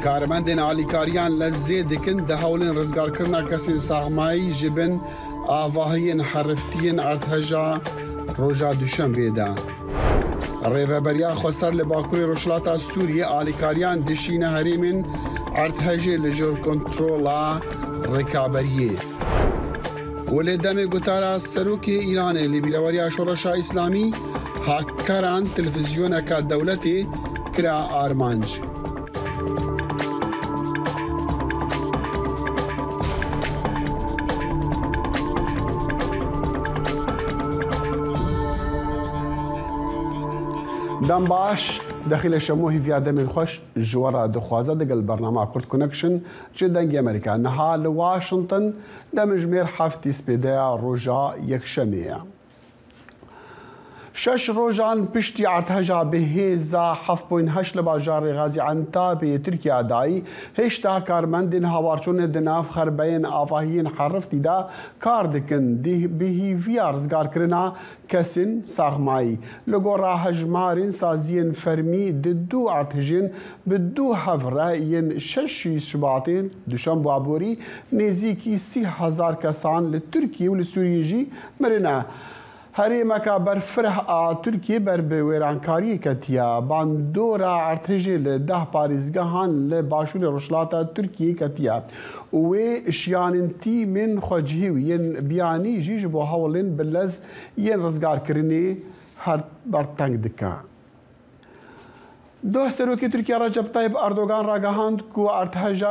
کارمندên alîkariyan li zê dikin di hewlên rizgarkirina kesên saxmayî ji bin avahiyên heriftiyên erdhêja roja duşembê de. Rêveberiya Xweser li Bakurê Rojhilata Sûriyê alîkariyan dişîne herêmên erdhêjê li jor kontrola rêkaberiyê. Welê demê gotara Serokê Îranê li bîreveriya şoreşa İslamî hakkeran televîzyoneka dewletê kira armanc. دم باش داخل شمو هیویا دمین خوش جوارا دخوازه دگل برنامه کرد کنکشن جدنگ امریکا نها لواشنطن دم جمیر هفتی سپیده روژا یک شمیه. 6 روزان پشتی ارتجاع به هزا 7.8 لباجار غازی عنتابه ترکیه دای 8 کارمندین هاوارچون دناف خربین آفاهین حرفتی دا کار دکن به ویارزگار کرنا کسین ساغمایی لگورا هجمارین سازین فرمی دو ارتجین به دو هفرین 6 شباطین دوشم بابوری نزیکی 30,000 کسان لترکیه و لسوریه جی مرنا هەرێمەکە بەرفرە تورکیە بەر بە وێرانکاری کەتیە باندۆرە ئەرتێژێ لە 10 پارێزگەهان لە باشووری ڕۆژهەڵاتە تورکیە کەتیە وێ شیاننتی من خۆجهی و یەن بیانیژیش بۆ هەوڵێن بلەز یەن ڕزگارکردنی هەر بەرتەنگ دکە. دو سروکی ترکیه رجب طیب اردوغان راگهاند کو ارتهاج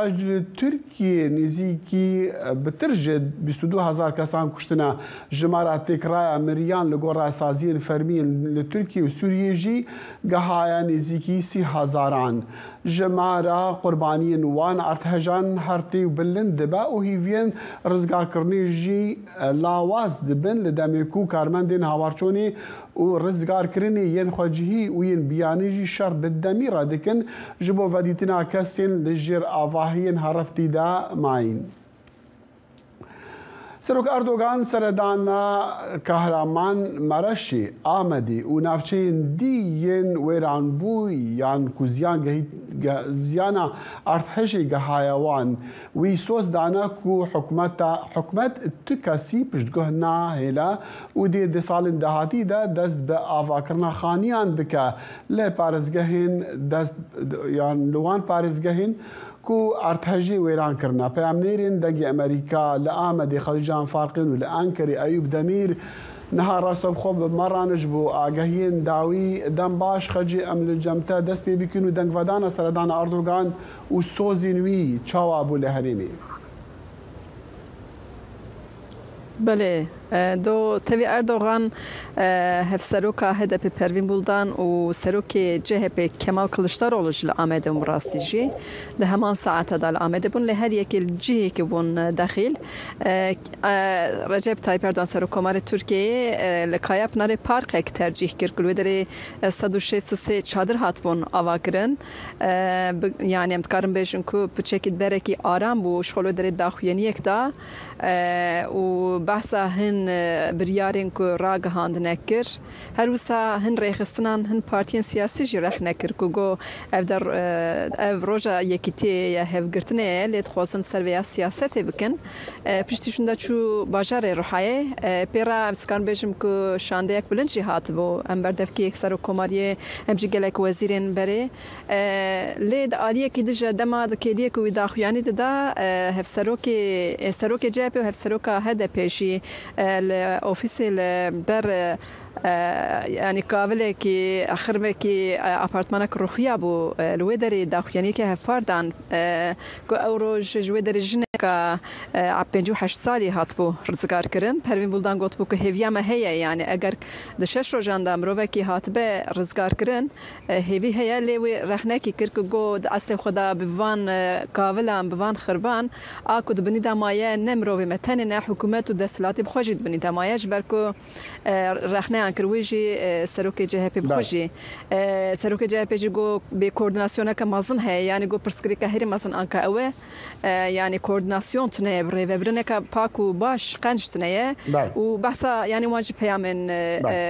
ترکیه نزیکی بترجد 22,000 کسان کشتنا جمارات تکرای مریان لگورا سازین فرمی لترکیه و سوریه جی گهایا نزیکی 30,000 جمارا قربانی نوان ارتهاجان هرتی و بلند دبا و هیوین رزگار کرنی جی لاواز دبن لدمیکو کارمندین هاوارچونی و رزگار کرنی ین خواجهی و ین بیانی جی شر بالدميرة دكن جبو فاديتنا كاسين لجير آواهين هرفتي دا ماين. سروک اردوغان سردانا کهرامان مرشی آمدی و نافچین دیین ویران بوی یان کوزیان زیانا ارتحشی گهایوان وی سوز دانا کو حکمت تکسی پشتگاه نا هلا و دی سالن دهاتی دا دست به آواکرنا خانیان بکه لی پارزگهین دست یان لوان پارزگهین کو ارتهجی ویران کرنا پیامنیرین دنگ امریکا لآمدی خلیجان فارقین و لانکری ایوب دمیر نها راسب خوب مرانج بو آگهین داوی دم باش خجی امل جمتا دست پی بکن و دنگ ودان سردان اردوغان و سوزینوی چاوا بو لحریمی. بله دو تبی اردوغان هفسروکا هدف پروین بولدان و سروک CHP کمال کلشداروğlu ile آمده مراستیجی ده همان ساعت دال آمده بون لهر یکی جهی که بون داخل رجب طیب اردوغان سروکمار ترکیه لکایپ نره پارک یک ترجیح کرد گلوی داره 163 چادر هات بون آواگرن یعنی امتکارم بیشن که بچکی درکی آرام بو شغلو داره داخوینی یک دا و بحثا هن بریارین که راگهاند نکر هر وسا هن ریخستنان هن پارتین سیاسی جی رخ نکر که گو اف در اف روژا یکیتی یا هفگرتنه لید خواسن سرویا سیاستی بکن پشتیشون دا چو باجار روحایه پیرا بسکان بیشم که شانده یک بلند جی هات بو ام بردفکی یک سر و کماریه ام جی گلک وزیرین بره لید آلیه که دجا دماد که لیه که ویداخویانی دا هف سروک جیب و هف سروک هده پیشی الأوفيس البر يعني قابله كي آخر كي أبارتمانك روخيا بو الودري داخليني كه فاردان كو أوروج جودري جنكا عبنجو 8 سالي هاتبو رزقار كرن پروین بولدان گوت بو که هویا ما هي يعني اگر د 6 روزان د امرو کی هاتبه رزقار كرن هوی هي لوي رخنه کی کرک گو د اصل خدا بوان قابلان بوان خربان اكو د بني د مايه نمرو متن نه حکومت د سلات بخوجي بنی دمایش برکو رخنه انکرویجی سروک جهپی بخوجی سروک جهپی جو به کوردیناسیون که مازن هی یعنی گو پرسکری که هری مازن آنکا اوه یعنی کوردیناسیون تنه بره و برنه که پاکو باش قنج تنه و بحثا یعنی واجب پیامن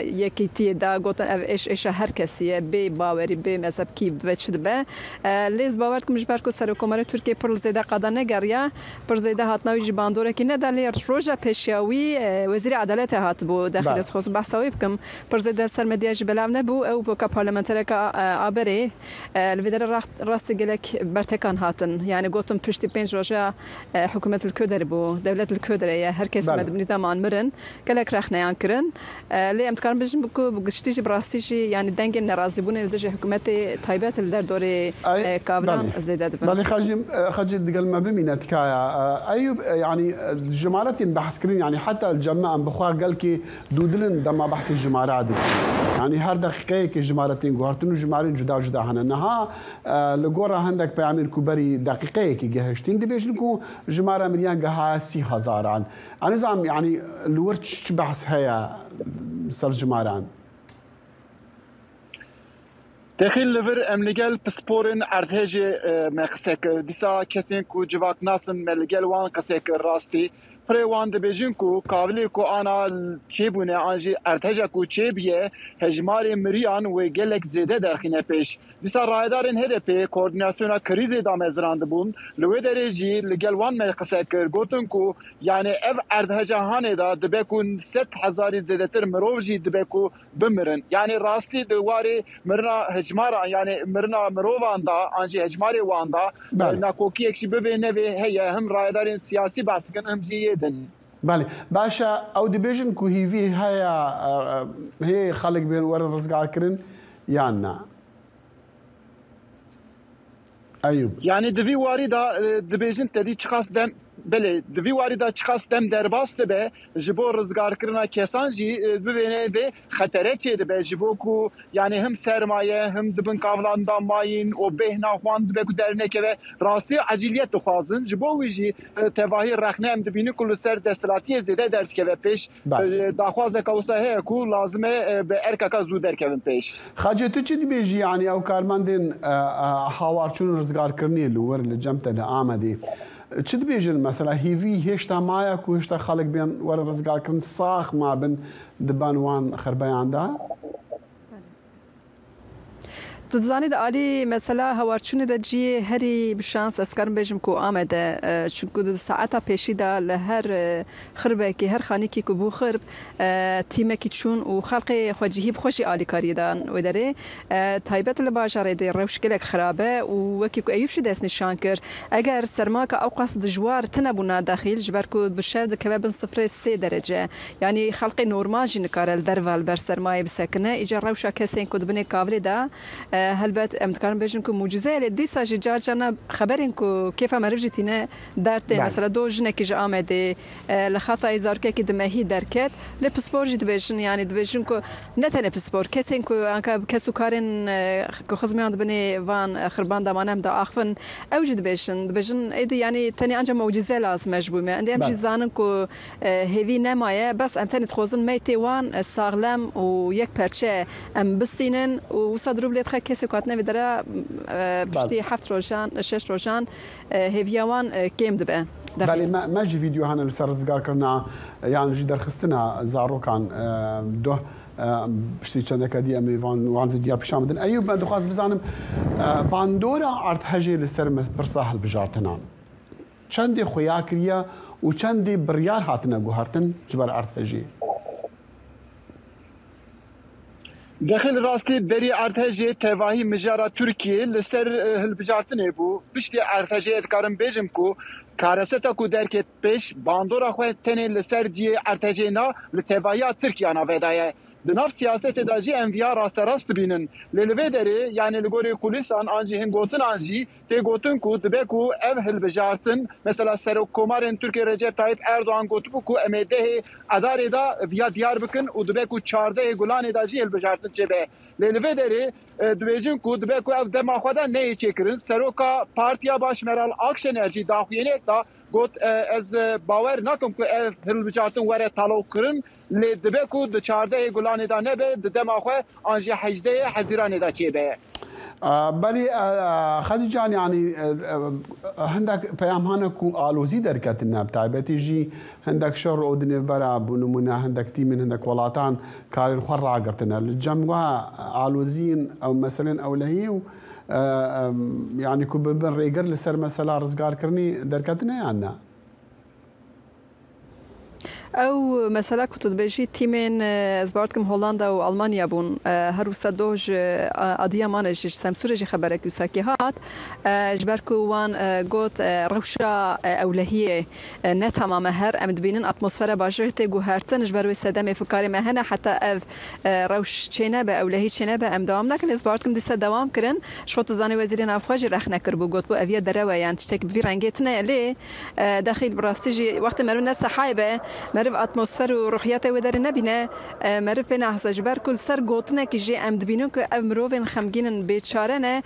یکی تی دا گوتن ايش هر کسیه به باوری به مذهب کی بچد به لیز باورد که مجبر سرکومر ترکیه پر زیاده قدانه گریا پر زیاده هاتناوی جباندوره که ندالی روجا پیشیاوی وزیر عدالت هات بو داخل خصوص بحثاوی بکم پر زیاده سر مدیا جبلام نبو او بو كبارلمانتر كابري الفيدر راست قالك برتكان هاتن يعني قوتم بشتي بين روجا حكومه الكودر بو دوله الكودر يا هركس مدبني تمام مرن قالك رخنا ينكرن لي امتكان بجم بكو بقشتيجي براستيجي يعني دنگ ناراضي بون لدجي حكومه تايبات الدار دوري كابران زيدات بل خجي دقل ما بمينت كايا ايوب يعني جمارات بحث كرين يعني حتى الجماعه بخوا قالكي دودلن دما بحث الجمارات يعني هر دقيقه كي جمارتين غورتن جمارين جدا جدا هنها لغورا عندك بيعمل كبري دقيقه كي جهشتين دبيش لكو جماره مليان جها 3000 عن انا زعم يعني الورش بحث هيا صار جماران داخل لفر امليجال بسبورن ارتهج مقسك ديسا كسين كو جواك ناسن مليجال وان قسك راستي پریوان دبیجن کو قابلی کو آنا چه بونه آنجی ارتجا کو چه بیه هجمار مریان و گلک زیده درخینه پیش دیسا رایدارن هدپی کوردیناسیونا کریز دامزراند بون لوی درجی لگلوان مقصه کر گوتن کو یعنی اف ارتجا هانه دا دبکون 7000 زیده تر مروجی دبکو بمرن یعنی راستی دواری مرنا هجمار یعنی مرنا مروان دا آنجی هجمار وان دا ناکوکی اکشی ببینه هي هم رایدارن سیاسی باستکن هم جیه بله باشا او دبيجن كو هيفي هي خلق بين ورا رزقار كرن يانا ايوب يعني دبي واردا دبيجن تدي تشخاص دم بله دوی واردا چخاس دم درباست به جبو رزگار کرنا کسان جی ببینه به خطره چه به جبو کو یعنی هم سرمایه هم دبن کاولان دا ماین او بهنا خوان به کو درنه که راستی عجلیت خوازن جبو ویجی تواهی رخنه هم دبینی کل سر دستلاتی زیده درد که پیش داخواز کوسه هه کو لازمه به ارکا زود درکون پیش خاجه چه دی بیجی یعنی او کارمندین هاوارچون رزگار کرنی لور لجمت آمدی چه دبیجن مثلا هیوی هشتا مایا کو هشتا خلق بین ور رزگار کردن ساخ ما بن دبان وان خربیان دا تزانید علی مثلا هوارچون دا جی هری بشانس اسکارم بیجم کو آمده چونکو دو ساعتا پیشی دا لهر خربه که هر خانی که بو خرب تیمه که چون و خلق خواجهی بخوشی آلی کاری دان و داره تایبت لباجاره ده روشکلک خرابه و وکی که ایوب شده نشان کرد اگر سرما که اوقاس دجوار تنبونا داخل جبر کو بشد که بن 0.3 درجه یعنی خلق نورمال جی نکارل درول بر سرمایه بسکنه ایجا روشا کسین کد بنی کابلی دا هلبت امتكان بيجن كو معجزه لدي ساجي جارجنا خبرين كو كيف ما رجتينا دارتي مثلا دو جنك جا امده لخطا ازاركه كي دمهي دركت لبسبور جي دبيجن يعني دبيجن كو نتنه بسبور كسين كو انكا كسو كارن كو خزمي بني وان خربان دمانم دا اخفن اوجد دبيجن ايدي يعني تاني انجا معجزه لازم مجبومه عندي امشي زانن كو هيفي نمايه بس انتني تخوزن ميتي وان ساغلم ويك برچه ام بستينن وصدرو بليت کسی کات نمیداره بشتی 7 روزان 6 روزان هیویوان کم دبه بله ما جی ویدیو هنر لسر رزگار کرنا یعنی جی درخستنا زارو کان دو بشتی چند کدی امی وان ویدیو پیشام دن ایوب من دخواست بزنم باندورا ارتهجی لسر برساحل بجارتنان چندی خویا کریا و چندی بریار هاتنا گوهرتن جبر ارتهجی داخل راستي بري ارتجي تواهي مجارة تركيا لسر هالبجارتن بو بشتي ارتجي ادكارم بيجم كو كارستا كو دركت بيش باندورا خواه تنين لسر جي ارتجينا لتواهي تركيا نافدايا بناف سياسة داجي انفيا راست بينن للوي دري يعني لغوري كوليسان انجي هن غوتن انجي تي غوتن كو دبكو اف هالبجارتن مثلا سرو كومارن تركيا رجب طيب اردوغان غوتبو كو امده اداري دا فيا ديار بكن ودبكو 14 غولان داجي هالبجارتن جبه للوي دري دویجن کو دبکو اف دما خدا نه چکرن سروکا پارتیا باش مرال اکشن انرژی داخوینه دا گوت از باور نکم که هلوجاتون وره تالو کرن لی دبه کو د 14 گلان دا نه به د دماغه انجی 18 حزیران دا چی به بلی خدیجان یعنی هندک پیام هنکو آلوزی درکت نب تایبتی جی هندک شر اودن برا بنمونه هندک تیمن هندک ولاتان کار خور راگرتنا الجمع آلوزین او مثلا اولهی يعني كو بن ريجر لسر مثلا رزقار كرني دركتنا يعني او مثلا كنت بيجي تيمين زبارتكم هولندا والمانيا بون هروسا دوج اديا مانج سمسورجي خبرك يساكي هات جبركو وان قوت روشا اولهيه نه تمام هر امد بينن اتموسفير باجرتي جوهرتن جبرو سدم فكاري مهنا حتى اف روش چينه به اولهي چينه به ام دوام نكن زبارتكم دي دوام كرن شوت زاني وزيرين افخاج رخ نكر بو قوت بو افيا دروا يعني تشتك في رنگتنا لي داخل براستيجي وقت مرو ناس حايبه مرف اتمسفر و روحیات و در نبینه مرف بین احساج بر کل سر گوتنه که جی ام دبینن که امروین خمگینن بیچاره نه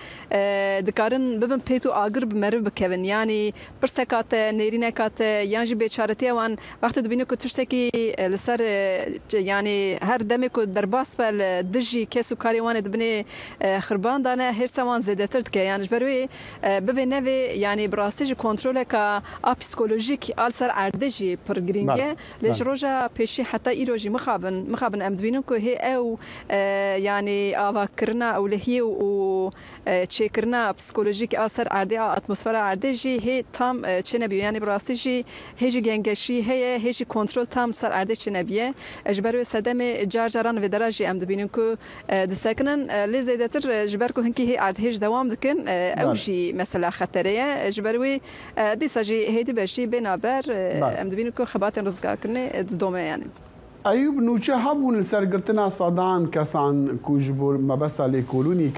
دکارن ببن پیتو آگر مرف بکون یعنی پرسکات نیرینکات یعنی جی بیچارتی وان وقت دبینن که تشتکی لسر یعنی هر دمی که در باس بل دجی کسو کاری وان دبنه خربان دانه هر سوان زده ترد که یعنی جبروی ببین نوی یعنی براستی کنترل که پسیکولوژیک آل سر اردجی پرگرینگه ليش روجا بيشي حتى إيروجي مخابن أم دبينو كو هي أو يعني آوا كرنا أو لهي و تشيكرنا بسيكولوجيك أثر عردي أتموسفير عردي جي هي تام تشنبيو يعني براستي جي هيجي جنگشي هيجي كنترول تام سر عردي تشنبيه اجبرو سدم جارجاران في درجه أم دبينو كو دسكنن لي زيدتر جبركو هنكي هي عرض هيج دوام دكن أو جي مثلا خطريه اجبروي دي ساجي هيدي بشي بينابر أم دبينو كو خباتن رزقار دومه يعني أيوب نوچه هبون سرگرتنا صدان کسان کوجبور مبسا لیکولونی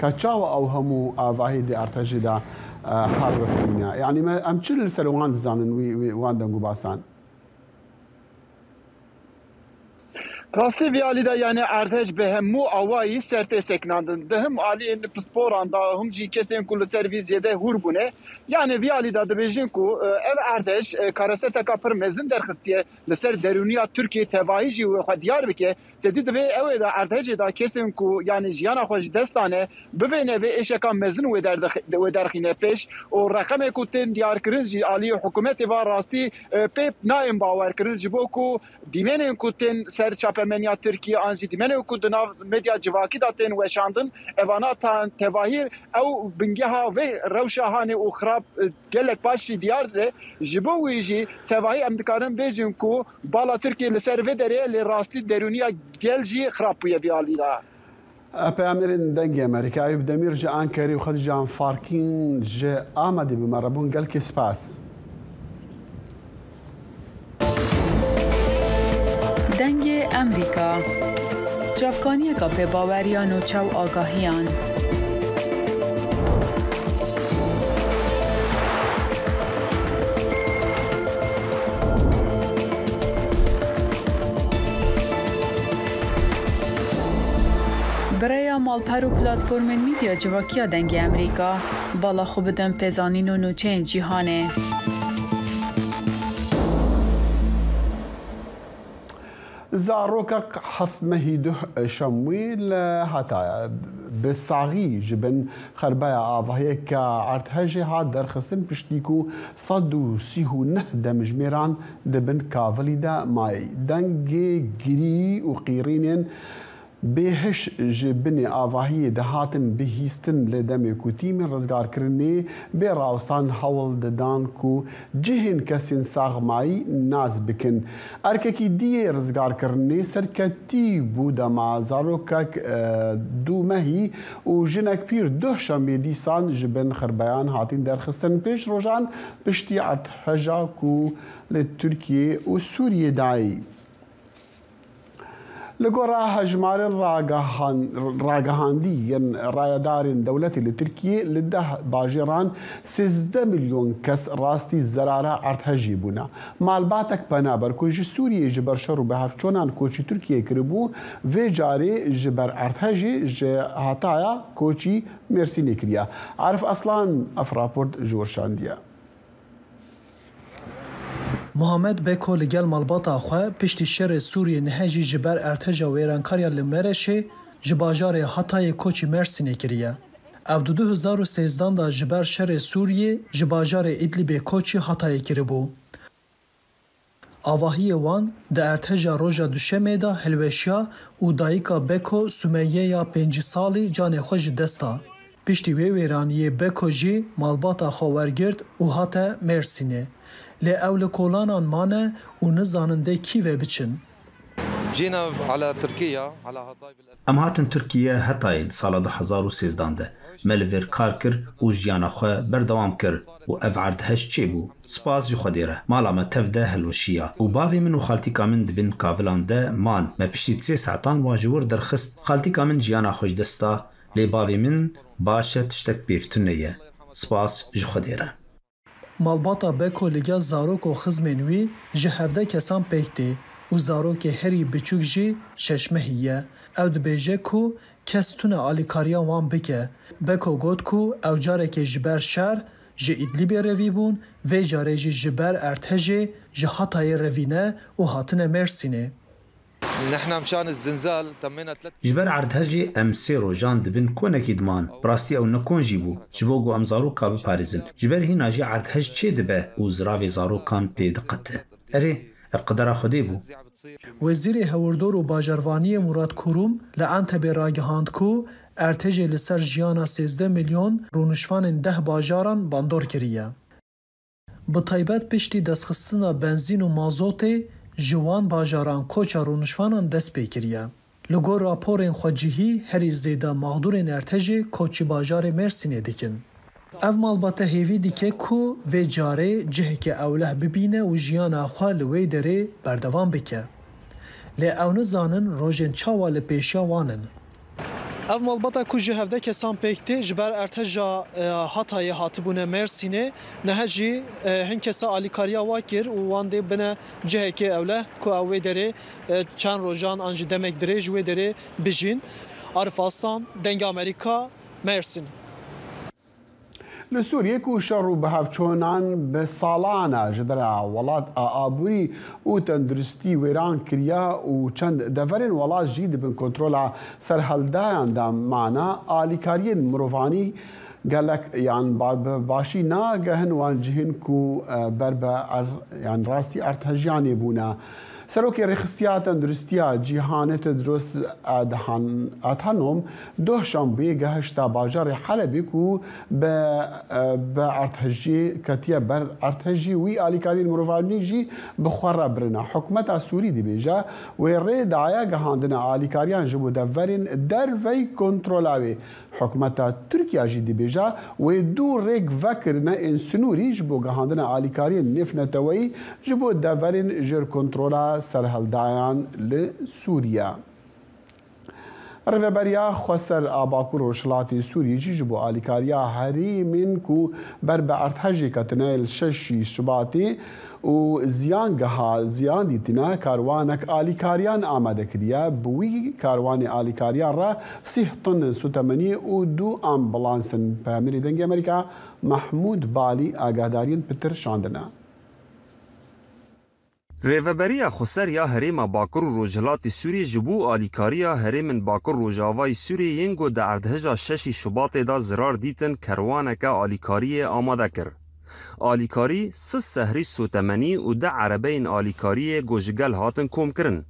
کچاو او همو آواهی دی ارتجی دا حرفینا يعني ما امچل سروان زانن وان دنگو باسان راستی ویالی دا یعنی ارتش به همو آوایی سرته سکناندن ده هم عالی این پسپوران دا هم جی کسین کل سرویس یده هور بونه یعنی ویالی دا دبیجین کو ev ارتش کارسته کا پر مزن درخستیه لسر درونیا ترکیه تواهی جی و خود دیار بکه dedi de ev da ارتش da kesin ku yani jiyana xoş destane bibene ve eşeka mezin ve derxine peş o rakam ku ten diyar kirin ji ali hükümeti var rasti pep naim bawer kirin ji boku dimenen ku ten ser çapemenya Türkiye anji dimenen ku dinav medya civaki da ten weşandın evana tan tevahir ev bingeha ve rewşahane u xrab gelek başı diyar de ji bo ji tevahi emdikarın bejin ku bala Türkiye ser ve dere le rasti deruniya gelci خرابوية بياليدا بأمرين دنجي أمريكا بدمير جا أنكري وخد جان فاركين جا آمدي بمربون قال كسباس دنجي أمريكا جافكاني كابي باوريان و چاو آگاهيان برای مالپر و پلاتفورم میدیا جواکیا دنگ امریکا بالا خوب دم پزانین و نوچین جیهانه زاروكك حف مهيده شمويل هتايا بالصاغي جبن خربايا آفاهيك عرتهجي هاد درخصن بشتيكو صدو سيهو نهدم جميران دبن كافلي دا ماي دنجي جري وقيرين بهش جبني آواهی دهاتن بهیستن لدم کوتیم رزگار کرنی به راوستان حول ددان کو جهن کسین ساغمایی ناز بکن ارککی دی رزگار کرنی سرکتی بودا ما زاروکک دو مهی و جنک پیر دو شمی دیسان جبن خربیان هاتین درخستن پیش روزان پشتیعت هجا کو لترکیه و سوریه دایی لقرا هجمار راجهاندي رايدار دولتي لتركيا لده باجيران 16 مليون كس راستي الزرارة عرتهجيبونا مالباتك بنابر كوجي سوريا جبر شرو بهافشونان كوشي تركيا كربو في جاري جبر عرتهجي هاتايا كوشي ميرسي نكريا عارف اصلا افرابورد جورشانديا محمد بکو لگل مالباتا خو پشتی شر سوریه نهجی جبر ارتجا ویرانکاریا لمرشه جباجار حتای کوچی مرسینه کریه. او 2013 دا جبر شر سوریه جباجار ادلیب کوچی حتای کربو. آواهی وان در ارتجا روژا دوشمه دا هلوشیا و دایکا بکو سمیه یا 5 سالی جان خوش دستا. پشتی ویرانی بکو جی مالباتا خورگرد و حتا مرسینه. لی اول کولانان مانه و نزاننده کیوه بچن. جينا على تركيا على هطاي ام هاتن ترکیه هتای سال 2013 ده ملویر کار کر و جیانا خو بردوام کر و اف عردهش چی بو سپاس جو خدیره مالا ما تفده هلوشیا و باوی من و خالتی کامن دبن کاولان ده مان ما پشتی 3 ساعتان واجور درخست خالتی کامن جیانا خوش دستا لی باوی من باشه تشتک بیفتنیه سپاس جو خدیره. مالباتا بکو لگل زاروک و خزمنوی جهفده کسان پیکتی و زاروک هری بچوک جی ششمهیه او دبیجه کو کس تونه آلیکاریا وان بکه بکو گود کو او جاره که جبر شر جه ایدلیبی روی بون و جاره جه جبر ارتجه جه حتای روینه و حاتنه مرسینه. نحن مشان الزنزال تمينا 3 جبر عردهجي ام سي روجان دبن كونكي دمان براستي او نكون جيبو جبوغو ام زاروكا بباريزن جبر هنا جي عردهج چه دبه و زراوي زاروكان بيدقته اري افقدر خودي بو. وزیر هوردور و باجروانی مراد کوروم لعنت به راگهاند کو ارتج لسر جیانا 13 میلیون رونشوان 10 باجاران باندور کریه. به تایبت پشتی دستخستنا بنزین و مازوت جوان باجاران کوچا رونشوانان دست پیکریه. لگو راپورین خواجیهی هری زیده مغدورین ارتج کوچی باجار مرسینه دیکن. او مالباته هیوی دیکه کو و جاره جه که اوله ببینه و جیان اخوال وی داره بردوان بکه. لی او نزانن روژن چاوال پیشا وانن. او مالباته کو جهفده کسان پیکته جبر ارتجا حتای حاتبونه مرسینه نه جی هن کسا آلیکاریا واکر و وانده بنه جه که اوله کو اوی داره چند روژان انجی دمک داره جوی داره بجین. عرفاستان دنگ امریکا مرسین. لسوريا كو شرو بهفچونان بسالانا جدرا ولات آبوري و تندرستي ويران كريا و چند دفرين ولات جيد بن كنترولا سرحلدايان دام معنا آليكاريين مروفاني قالك يعني باشي نا جهن وان جهن كو بربا يعني راستي ارتهجيان بونا سروکی رخصتیات اندرستیا جهانت درست ادهانم دو شنبه گهشتا باجار حلبی کو به ارتهجی کتیه بر ارتهجی وی آلیکاری مروفانی جی بخوره برنا حکمت سوری دی بیجا و ری دعایا گهاندن آلیکاریان جبو دورین در وی کنترلاوی حکمت ترکیه جی دی بیجا و دو ریگ وکرنا این سنوری جبو گهاندن آلیکاری نفنتوی جبو دورین جر کنترولا سرهلدایان لسوریا. رهبریا خسر آباکو روشلاتی سوری جبو آلیکاریا هری من کو بر به ارتحجی کتنیل 6 شباتی و زیان دیتنا کاروانک آلیکاریان آماده کریا بوی کاروان آلیکاریان را 30 طن سوتمنی و 2 آمبولانسن پامری دنگ امریکا محمود بالی آگاهدارین پتر شاندنه. ریوبریا خسریا هریم باکر و روجهلات سوری جبو آلیکاریا هریم باکر روجاوای سوری ینگو در اردهجا 6 شباط دا زرار دیتن کروانک آلیکاری آماده کر. آلیکاری 3 سهری سوتمنی و 10 عربین آلیکاری گوشگل هاتن کوم کرن.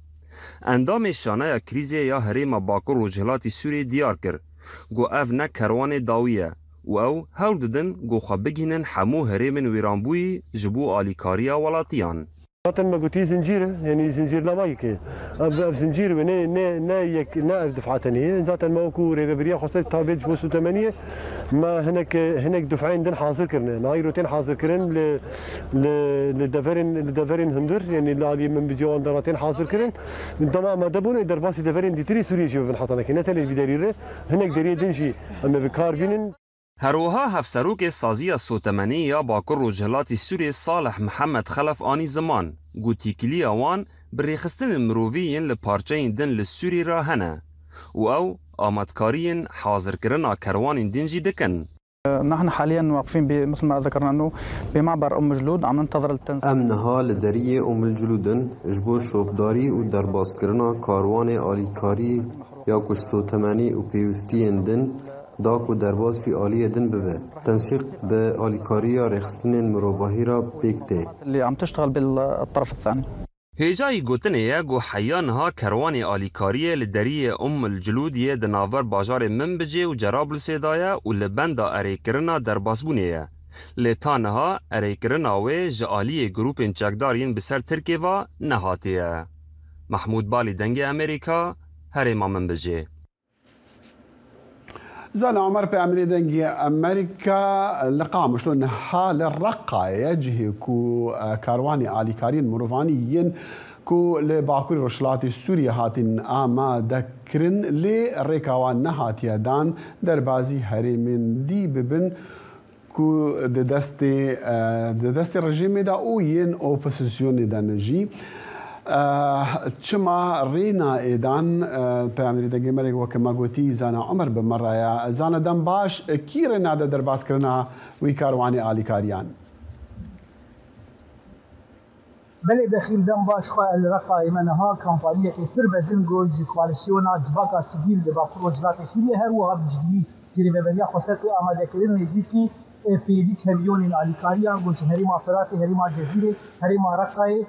اندام شانه کریزی یا هریم باکر روجهلات سوری دیار کر. گو اف نه کروان داویه و او هول ددن گو خبگینن حمو هریم ویرانبوی جبو آلیکاریا ولاتیان. مثلا ما قلت زنجيره يعني زنجير لا مايك زنجير نا دفعه ثانيه ذات الموكو ريفريا خاصه تابع 8 ما هناك دفعين دن حاضر كرنا نايروتين حاضر كرن لدفرين هندر يعني اللي من فيديو دراتين حاضر كرن تمام ما دبونه درباسي دفرين دي تري سوريا شباب بنحطنا كنا تلي في داريره هناك داريه دنشي اما بكاربين هروها هفسروک سازی سوتمنی یا باکر روجهلاتی سوری صالح محمد خلف آنی زمان گوتیکلی آوان بریخستن مروویین لپارچین دن لسوری را هنه و او آمدکارین حاضر کرنا کروان دنجی دکن. نحن حاليا واقفين مثل ما ذكرنا انه بمعبر ام جلود عم ننتظر التنزيل. امنها لدريه ام الجلودن جبور شوبداري و درباسکرنا کاروان آلیکاری یا کش سوتمانی و پیوستی اندن داک و درباسی عالی دن ببه تنسيق بآلیکاری رخصتن مروباهی را بکته اللي عم تشتغل بالطرف الثاني. هیجای گوتنه گو حیانها کروان آلیکاریه لدریه ام الجلودیه دناور باجار منبجه و جرابلسه دایه و لبندا اریکرنا در باسبونیه. لتانها اریکرنا و جعالی گروپین چکدارین بسر ترکیه و نهاتیه. محمود بالی دنگ امریکا هرما منبجه. زال عمر بأمري دنجي أمريكا لقام شلون حال الرقة يجهي كو كارواني آليكارين مروفانيين كو لباكوري روشلاتي سوريا هاتين آما دكرن لريكاوان نهاتي دان دربازي هريمين دي ببن كو دستي رجيمي دا اوين اوبوزيسيوني دا نجي چما رینا ایدان پیامری دگی مرگ و کما گوتی زانا عمر بمره یا زانا دم باش کی رینا در باز کرنا وی کاروانی آلیکاریان بله دخیل دم باش خو الرقا منها کمپانیه که تر بزن گوز کوالسیونا جباکا سیویل به پروژات سوریه هر وها بجلی جری ببریا خاصه آماده کردن نزدیکی پیجی همیون آلیکاریان گوز هریما فرات هریما جزیره هریما رقای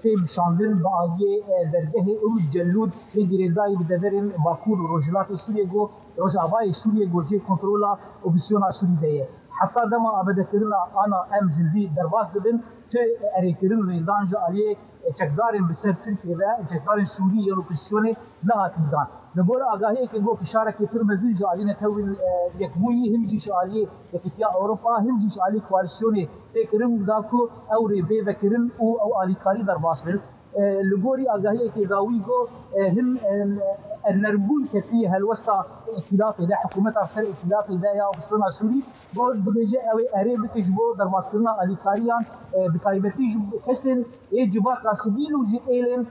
تیم شاندن با آگه درگه ام جلود لگیردای بدورن باکور و روجلات سوریه گو روجاوای سوریه گوزی کنترولا اوبسیونا سوریه حتی دم آباده کردن آنا ام زلدی درواز دبن که اریکرین ریدانج آلیه چکدارن بسر ترکیه و چکدارن سوریه یا اوبسیونه نهاتیدان. نقول آگاهی که گو کشاره که تر مزیج آلیه نتوین یک مویی همزیش آلیه یکتیا اروپا همزیش آلیه کوالسیونه تکرین داکو او ریبه وکرین او آلیکاری در باس بل. لگوری آگاهی که داوی گو هم النربون كثير هالوسط ائتلاف إذا حكومة أرسل ائتلاف إذا يا أبصرنا سوري بود بيجي أو أريب تجبو در ماسكنا أليكاريان بتايبتيج حسن يجبا كاسبين وجي إيلن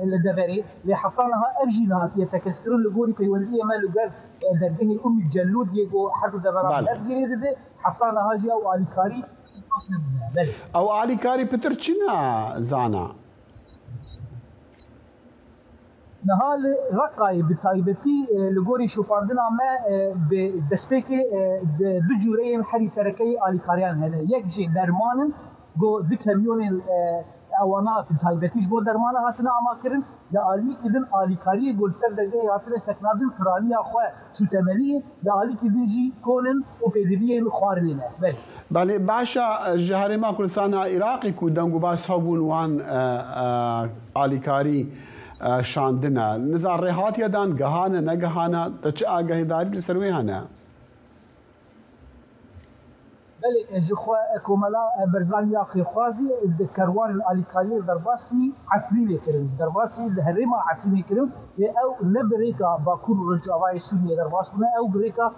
للدبري لحطانها أرجينها يتكسرون لجوري في ولدية ما لجال درجه أم الجلود يجو حد دبرات أرجيني ذي حطانها جي أو أليكاري أو أليكاري بترشنا زانا نهال رقای بتایبتی لگوری شوفاندنا ما به دسپیک دو جورین حری سرکی آلیکاریان هنه یک جی درمانن گو دو کمیون اوانا بتایبتیش بو درمان هاتنا آماکرن لآلی کدن آلیکاری گل سر درگه هاتنا سکنادن فرانی خواه سوتملی لآلی کدن جی کونن و پیدریین خوارنینه بله باشا جهاری ما کلسانا عراقی کودن گو باس هبون وان آلیکاری شاندنا نزار رهات يدان جهانا نجهانا تشاء جهداري لسروي هنا. بله جخوا كملا برزانيا خيخوازي الكروان الاليكاري درباسي عفري كرم درباسي الهريمه عفري كرم او لبريكا باكور رجاوي سوريا درباسنا او بريكا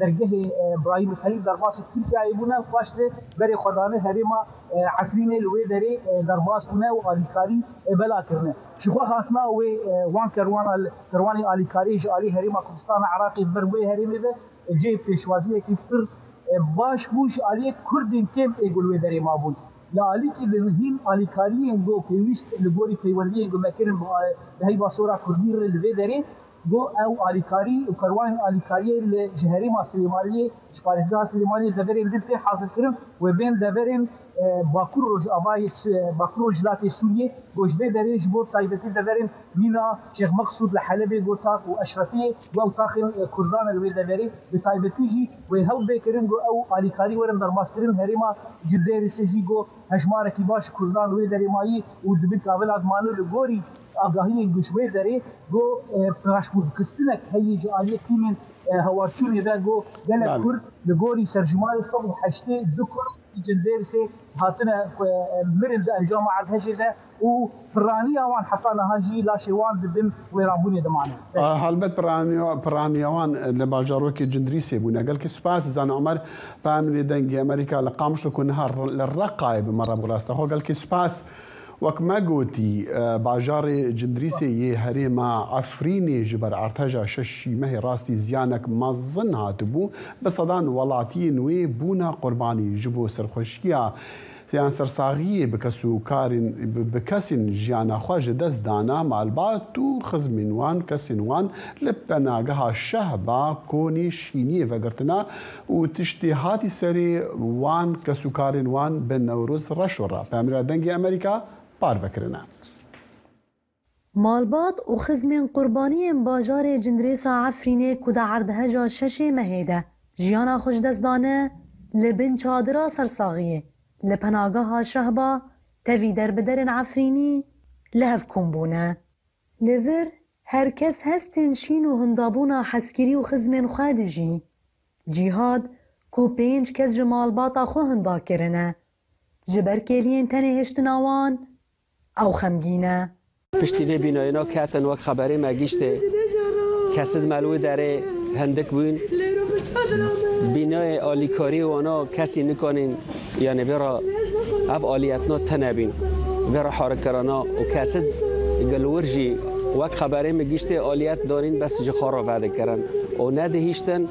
درجه ابراهيم خليل درباسي تركيا يبونا فاشله بري خدانه هريمه عفرينه لوي دري درباسنا واليكاري بلا كرنا شخوا هاتنا وان كروان الاليكاري جالي هريمه كردستان عراقي بروي هريمه جي بيشوازيه كيفر باش بوش عليه كردين كم يقولوا دري ما بون لا عليك الهين عليكاري ينقو كيويش لبوري كيولدي ينقو مكرم بهاي باصورة كردير اللي دري جو او عليكاري وكروان عليكاري الجهري ما سليمانية شفارسدار سليمانية دبرين بدلتي حاضر كرم وبين دبرين باكور روج أبايس باكور روجلاتي سورية جوش بدري جبور طيبتي دبرين مينا شيخ مقصود لحلبي جوتاك وأشرفية جو تاخن كردان اللي دبري بطيبتيجي وهو بكرين جو او عليكاري ورم درماسترين هريما جدير سجي جو هجمارة كباش كردان ويدري ماي ودبيت قابل أدمانو لجوري آگاهی گوشوی داری گو پراشپور کستنک هیچ آلیه کیمن هوارچونی دا گو دل کرد لگوری سرجمای صبح حشته دو کرد جندیر سه هاتنا مرنز انجام عرض هجده و فرانی آوان حتی نهاجی لاشوان دبن ويرابوني دمانه. هالبت فرانی آوان لباجاروکی جندریسی بونه. قال که سپاس زن عمر بعمل دنگی امریکا لقامش لكون نهار للرقائب مرة براسته. هو قال که سپاس وكما قوتي باجار جندريسي هريما عفريني جبر ارتجا ششي مهي راستي زيانك مازن هاتبو بصدان ولاتين وي بونا قرباني جبو سرخوشيا سیان سرساغی بکسو کارن بکسین جیانا خواج دست دانا مالبات تو خزمینوان کسینوان لبناگها شهبا کونی شینی وگرتنا و تشتیهاتی سری وان کسو کارن وان بن نوروز رشورا پامرا دنگی امریکا پار بکرنا مالبات و خزمین قربانی باجار جندریسا عفرینه کدا عردهجا شش مهیده جیانا خوش دست دانه لبن چادرا سرساغیه لپناگاها شهبا تفي در بدرن عفريني لهف كومبونا لفر هركس هستن شينو هندابونا حسكري و خزمين خادجي جهاد كو بينج كز جمال باطا خو هندا كرنا جبر كيلين تاني هشتناوان او خمگينا پشتی وی بیناینا کاتن وقت خبری مگیشته کسد ملوی داره هندک بوین بینای آلیکاری و آنا کسی نکنین یعنی برا اب آلیتنا تنبین برا حرکرانا و کسد گلورجی وقت خبری مگیشته آلیت دارین بس جی خارا وعده کرن و ندهیشتن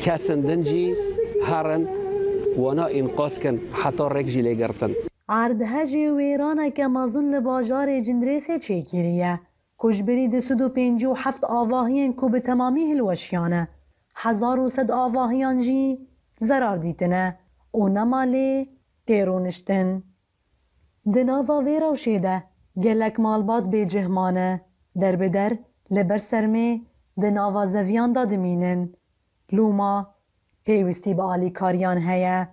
کسندن جی هرن و آنا انقاس کن حتی رک جی لگرتن عردهجی ویرانه که مازن لباجار جندریسه چیکیریه کجبری 257 آواهین که به تمامی هلوشیانه 1100 آواهیان جی زرار دیتنه و نمالی تیرونشتن دناوا ویراو شیده گلک مالبات بی جهمانه در بدر لبر سرمه دناوا زویان دادمینن لوما پیوستی با آلی کاریان هیا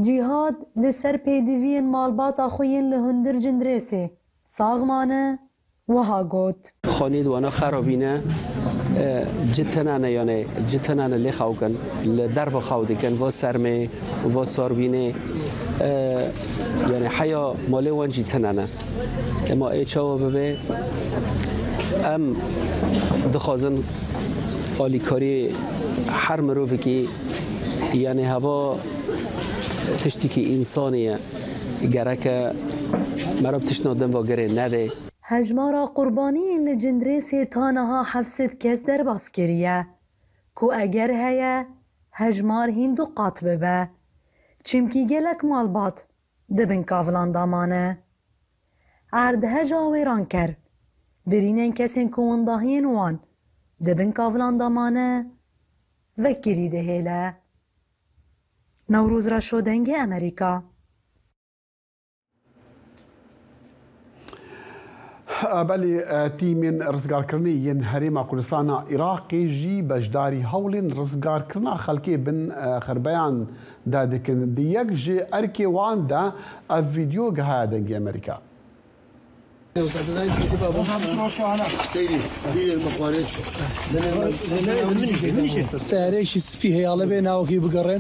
جهاد لسر پیدوین مالبات آخوین لهندر جندریسه ساغمانه وها گوت خانید وانا خرابینه جتنانه یعنی جتنانه لی خواهکن لدرب خواهده کن و سرمه و ساربینه یعنی حیا مالی وان جتنانه اما ای چاوا ببه ام دخوازن آلیکاری هر مروفی که یعنی هوا تشتی که انسانیه گره مرا بتشنادن و گره نده هجمارا قربانی لجندریسی تانها 700 کس در باس کریه کو اگر هیا هجمار هندو قات ببه چمکی گلک مالبات دبن کافلان دامانه عردهجا ویران کر برینن کسین کوانداهین وان دبن کافلان دامانه وکری دهیله نوروز را شدنگ امریکا بله تیمین رزگارکردنی ین هریما کوردستان عراقی جی بجداری هولین رزگارکردن خلکی بن خربیان دادکن دیگ جی ارکی وان دا ویدیو گه دنگی امریکا سعريش سبي هي على بين او كي بقرن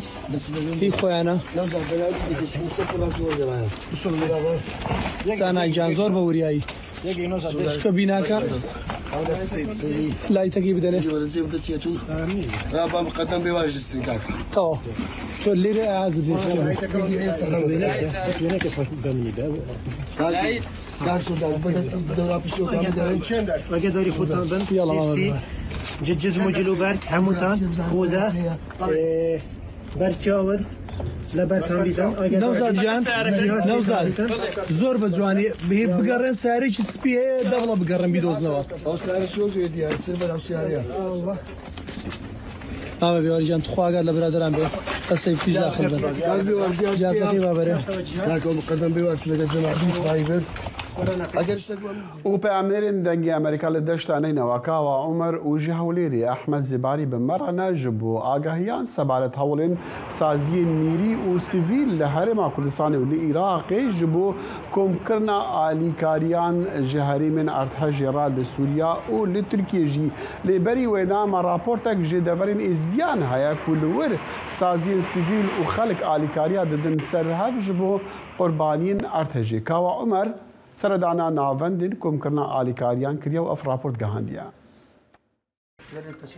في خويانا سانا جانزور بورياي ايش كبيناكا لا يتقي بدله رابع مقدم بواجه السنكاك تو شو اللي عازب قاعد سودان بدس دورا بشو كام دارين وقت داري فوتان بن يلا ججز مجلو برك هموتان خودا برچاور لبرتان بيدن نوزاد جان نوزاد زور بجواني بقرن ساري سبي دبل بقرن بيدوز نوا او ساري شو ديال سيرفر او سياريا ما بيوالي جان تخوا قال لبرادران بي قصيف في داخل بن جازكي بابره لكن مقدم بيوالي شو جماعه فايبر و په امرین دنگی امریکا لدشتانه نواکا و عمر و جهولیری احمد زباری بمرنا جبو آگاهیان سبارت هولین سازین میری و سیویل لحرم کردستان و لعراق جبو کم کرنا آلیکاریان جهری من ارتحج را لسوریا و لترکیه جی لبری و نام راپورتک جدورین ازدیان هیا کلور سازین سیویل و خلق آلیکاریا ددن سرهف جبو قربانین ارتحجی کا و عمر سردانا ناوندین کم کرنا آلیکاریان کریا و اف راپورت گهاندیا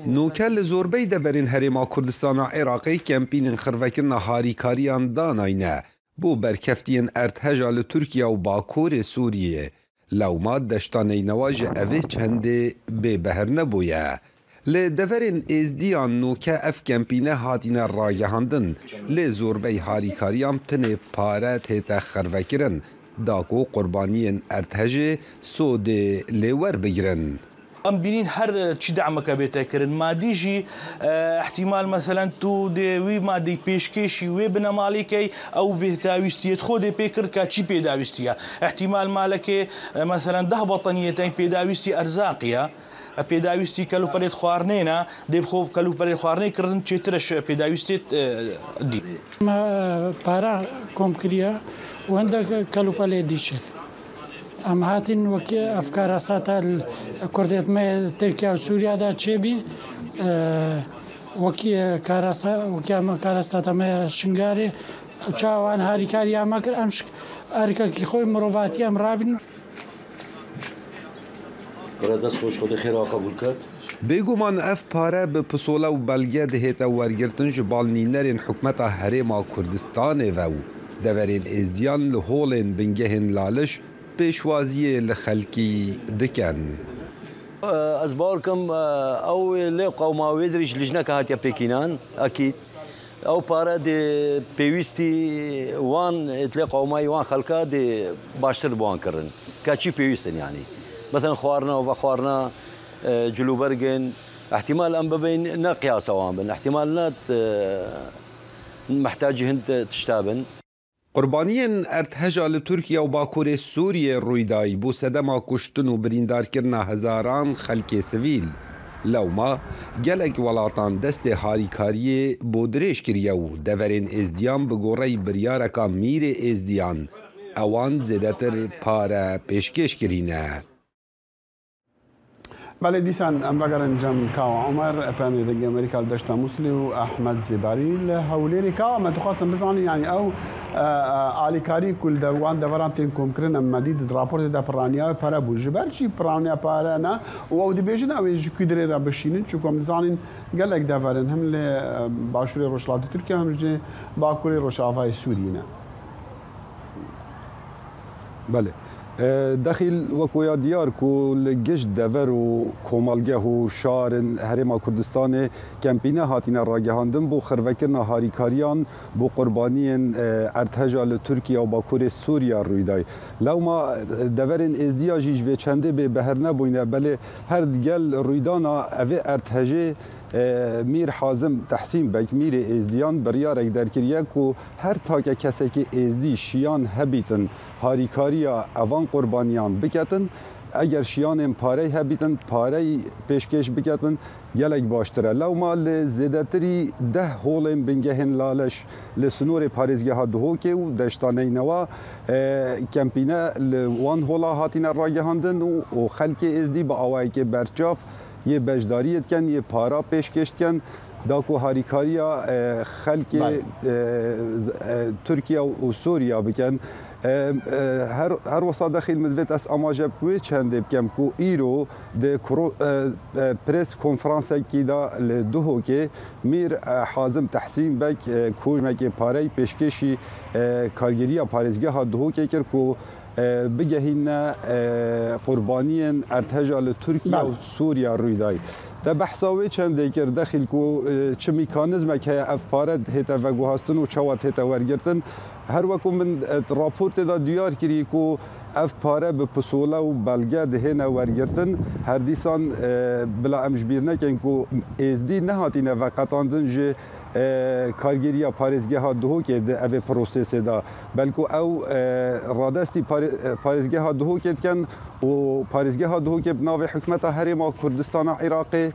نوکل زوربی دورین هریما کردستان عراقی کمپین خروکرنا هاریکاریان داناینه بو برکفتین ارتهجا لترکیا و باکور سوریه لوما دشتانه نواج اوه چنده به بهر نبویه. لدورین ازدیان نوکه اف کمپینه هاتین راگهاندن لزوربی هاریکاریام تنه پاره تیتا خروکرن داکو قربانین ارتهج سود لور بگیرن. ام بینین هر چی دعمك بيتا كرن مادي جي احتمال مثلا تو دي وي مادي پیشکشی وی بنمالیکی او به داویستیت خود پیکر کا چی پیداویستیا احتمال مالک مثلا ده بطنیتین پیداویستی ارزاقیا پیداویستی کلو پرید خوارنینا دی خوب کلو پرید خوارنی کردن چترش پیداویستیت دی ما پارا کوم کریا و هنده کلو پرید دیشه ام هاتین وکی افکار ساتا کردیت ما ترکیه و سوریه دا چه بی وکی کارساتا ما شنگاری چاوان هاریکاری اما کرد امش هاریکا کی خوی مروواتی ام رابین دست خوش خود خیره قبول کرد بگومان اف پاره به پسوله و بلگه دهیتا ورگرتن جبال نینرین حکمت هریما کردستان و دورین ازدیان لحولین بنگهن لالش پیشوازی لخلکی دکن. از بارکم او لی قوماوی دریش لجنه که هاتیا پیکینان اکید او پاره دی پیوستی وان اتلی قومای وان خلکا دی باشتر بوان کرن که چی پیوستن یعنی مثلا خوارنا و خوارنا جلوبرگن احتمال ام ببین نا قیاسا وان بن احتمال نا محتاجی هند تشتابن. قربانیان ارتهجا لترکیا و باکور سوریه رویدای بو سدما کشتن و بریندار کرنا هزاران خلک سویل لوما گلک ولاتان دست هاریکاری بودرش کریه و دورین ازدیان بگوری بریارکا میر ازدیان اوان زیدتر پاره پیشکش کرینه. بله دیسان ام بگرن جم کاو عمر پامی دنگ امریکا دشتا موسلی و احمد زباری لهولیری کاو ما تخواستم بزنی یعنی او آلیکاری کل دوان دوران تین کم کرن ام مدید راپورت دا پرانیا پاره بو جبر چی پرانیا پاره نه و او دی بیجن او کدری را بشینن چون کم زنین گلک دورن هم ل باشوری روشلاتی ترکیه هم جه باکوری روشافای سوریه نه. بله. داخل وکویا دیار کو لگشت دور و کومالگه و شار هرما کردستان کمپینه هاتین راگهاندن بو خروکرنا هاریکاریان بو قربانی ارتهجا لترکیه و باکور سوریا رویدای لوما دورن ازدیاجیج و چنده به بهر نبوینه بله هر دگل رویدانا اوه ارتهجه میر حازم تحسین بک میر ازدیان بریارک در کریه کو هر تاک کسی که ازدی شیان هبیتن هاریکاریا اوان قربانیان بکتن اگر شیان پاره هبیتن پاره پیشکش بکتن یلک باشتره لو ما لزیدتری 10 هولن بنگهن لالش لسنور پارزگه ها دهو که و دشتانه نوا کمپینه لوان هولا هاتین راگهاندن و خلک ازدی با آوائی که برچاف یه بجداریت کن یه پارا پیشکش کن داکو هاریکاریا خلک ترکیه و سوریا بکن هر وسط داخل مدویت از آماجه بوی چنده بکم کو ایرو ده پریس کنفرانس کی دا لدهو که میر حازم تحسین بک کومک پاره پیشکشی کارگیری پارزگاه ها دهو که کرد کو بگهین قربانیان ارتهجا لترکیه و سوریا رویدای ده بحثاوی چنده کرد داخل کو چه میکانیزم که افپارد هیتا و گوهاستن و چوات هیتا ورگرتن هر وکو من راپورت دا دیار کری کو اف پاره به پسوله و بلگه دهنه ورگرتن هر دیسان بلا امش بیر نکن کو ازدی نهاتینه و قطاندن جه کارگیری پارزگه ها دهو که ده اوه پروسیس دا بلکو او رادستی پارزگه ها دهو که کن و پارزگه ها دهو که بناوی حکمت هرما کردستان عراقی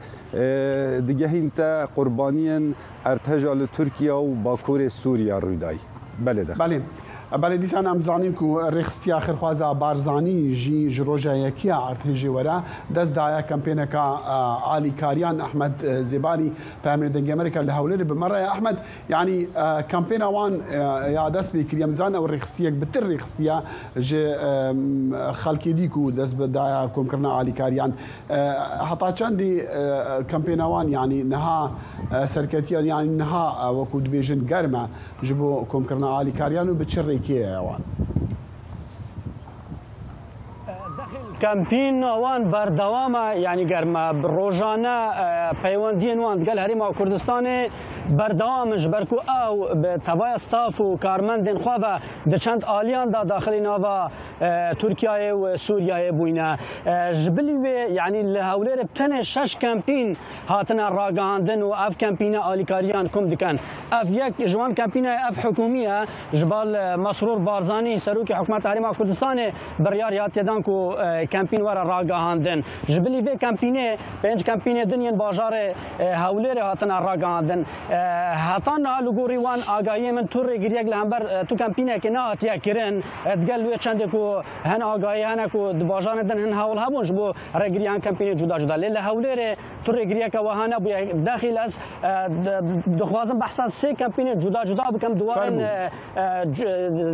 دیگه هینتا قربانیان ارتهجا لترکیه و باکور سوریا رویدای بله ده بله بله دیسان ام زانین کو رخصتی آخر خوازا بارزانی جی جروجا یکیا ارتجی ورا دست دایا کمپینه کا علی کاریان احمد زباری پامر دنگ امریکا لهولر بمره يا احمد يعني كامبينا وان يا دست بكريم زان او رخصتيك بتر رخصتيا ج خلقي ديكو دست بدايا كوم كرنا علی کاریان حتى كان دي كامبينا وان يعني نها سركتيا يعني نها وكود بيجن قرمه جبو كوم كرنا علی کاریان وبتشر ماڵی کێ ئەوان کەمپین ئەوان بەردەوامە ینی گەرمە ڕۆژانە پەیوەندیان وان گەل هەریما کوردستانê بەردەوامش بەرکو ئەو تەوایە ستاف و کارمەندên xwe ve di çend aliyan da daxilî nava Tirkiyeyê û Sûriyeyê bûyne ji bilî wê yanî li Hewlêrê tenê 6 kempîn hatine ragihandin û ev kempîne alîkariyan kom dikin. Ev yek ji wan kempînayê ev hikûmî ye ji bal Mesrûr Barzanî serokê hikûmeta Herêma Kurdistanê biryar hatiye dan ku kempîn were ragihandin. Ji bilî vê kempînê 5 kempînê din yên bajarê Hewlêrê hatine ragihandin. Heta niha li gorî wan agahiyê min tu rêgiriyek li hember tu kempînekê nehatiye kirin digel wê çendê ku hin agahî hene ku di bajarê din hin hewl hebûn ji bo rêgiriyan kempînê cuda cuda. Lê li Hewlêrê tu rêgiriyeke we hebûye dexîl ez dixwazim behsa sê kempînê cuda cuda bikim duwarên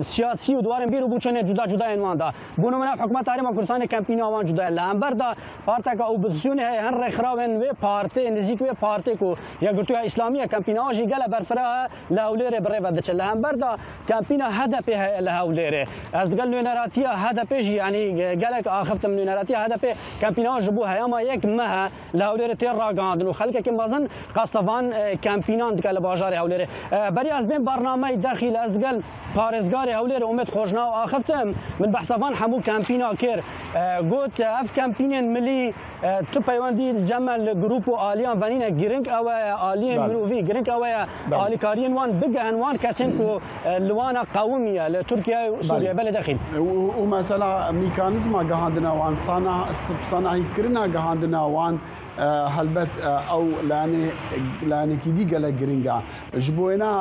siyasî û duwarên bîr û bûçenê cuda cuda yên wan da. Bûno min ev hikûmeta Herêma Kurdistanê kempîna wan cuda ye. Li hember da parteka opozisyonê heye hin rêxirawên wê partê nizîk wê partê ku Yekgirtiya İslamiye kempîna jî gele berfira he li Hewlêrê bi rê ve diçe. Li hember da kempîna HDP heye li Hewlêrê. Ez digel nûneratiya HDP jî yanî gelek axiftim nûneratiya HDP kempîna ji bo heyama yek mehe li Hewlêrê tê ragihandin û xelkekî mezin qastevan kempînan dike li bajarê Hewlêrê. Berî ez bên barnameyê dexîl ez digel parêzgarê Hewlêrê Umêd Xojnaw axiftim min behsa van hemû kempîna kir. Got ev kempînên millî tu peywendî ceme li grûp û aliyan venîne giring ew e aliyên mirovî giring ew e alîkariyên wan bigehin wan kesên ku li wana qewimiye li Tirkiye û Sûriye belê dexîl. û mesela mîkanîzma gihandina wan sanahîkirina gihandina wan helbet ew lanekî dî gelek giring e. Ji bo wêna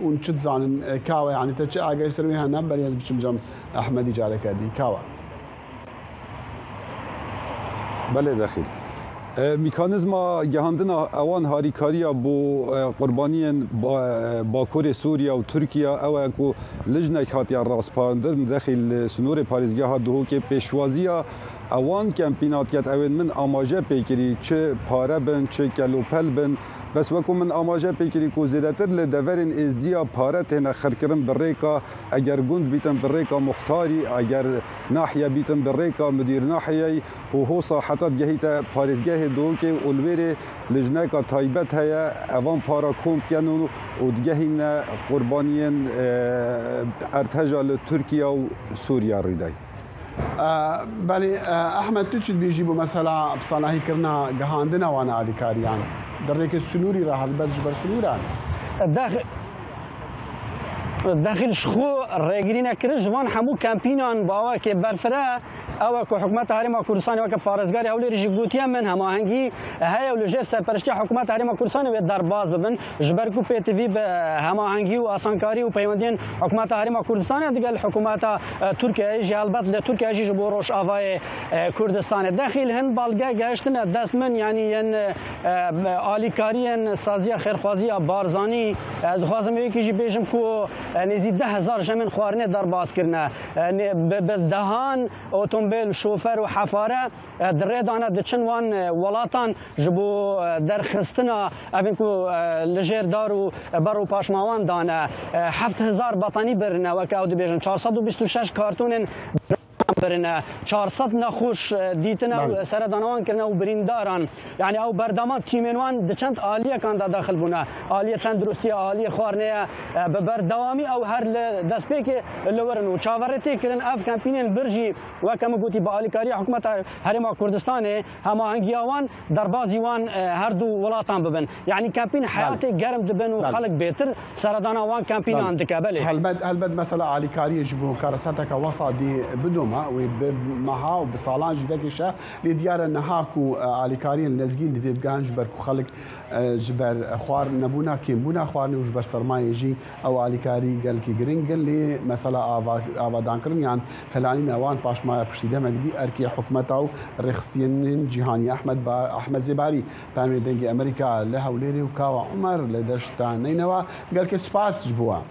hûn çi dizanin kawe yanî te çi agahî ser wê hene berî ez biçim cem Ehmedî careke dî kawe. Belê dexîl. میکانیزما گهاندنا اوان هاریکاریا بو قربانیان باکور سوریا و ترکیه او کو لجنک هاتیا راسپاندن داخل سنور پاریزگاه دوه که پیشوازیا اوان کمپینات کت اون من آماجه پیکری چه پاره بن چه کلوپل بن بس وکو من آماجه پیکری کو زیادتر لدورین ازدیا پاره تنه خرکرم بریکا اگر گوند بیتن بریکا مختاری اگر ناحیه بیتن بریکا مدیر ناحیه و هو صاحتات جهیتا پاریزگاه دو که اولویره لجنکا تایبت هیا اوان پارا کومپیانو و دگهین قربانیان ارتجال ترکیه و سوریا ریدای. بله احمد تو چی بیجی بو مثلا بصناهی کرنا گهاندنا وانا علیکاریان در ریک سنوری را هلبت جبر سنوران داخل شخو رێگرینە کرد جوان هەموو کەمپینان باوە کە بەرفرە ئەوە کە حکوومەتە هەرێما کوردستانی وەکە پارێزگاری هەولێریشی گوتیە من هەماهەنگی هەیە و لەژێر سەرپەرشتی حکوومەتە هەرێما کوردستانی وێ دەرباز ببن ji ber ku PTV bi hemahengî û asankarî û peywendiyên حکوومەتە هەرێما کوردستانê digel حکوومەتە Tirkiyeyê jî helbet li Tirkiye jî ji bo Rojavayê Kurdistanê dexîl hin balge gehiştine dest min yanî yên alîkariyên saziya xêrxwaziya Barzanî ez dixwazim wekî jî bêjim ku نزیک 10,000 جمن خوارنه درباز کرنه به دهان اتومبیل شوفر و حفاره دردانه دچن وان ولاتان جبو درخستنا اوین کو لجر دار و برو پاشماوان دانه 7,000 بطانی برنه و که او دبیجن 426 کارتون برنه 400 نخوش دیتنه سردانوان کرنه و برینداران یعنی او بردمان تیمنوان دچند آلیه کان داخل بونه آلیه تندرستی آلیه خوارنه به بردوامی او هر دست که لورن و چاورتی کردن اف کمپینین برجی و کم گوتی با آلیکاری حکومت هرما کردستان هماهنگی وان دربازی وان هر دو ولاتان ببن یعنی کمپین حیات گرم دبن و خلق بهتر سردانوان کمپین اندکه بله هل مثلا آلیکاری جبو کارساتک وسادی بدوما ومها وبصالان جبكشة لديار النهاكو عليكارين لازقين دي بقان جبركو خلق جبر خوار نبونا كيم بونا خوارني وجبر سرماي يجي او عليكاري قال كي جرينجل لي مثلا افادان كرن يعني هلاني نوان باش ما بشتي مجدي اركي حكمته رخصتين جهاني احمد زباري بامي دنجي امريكا لها وليري وكاوا عمر لدشتان نينوا قال كي سباس جبوها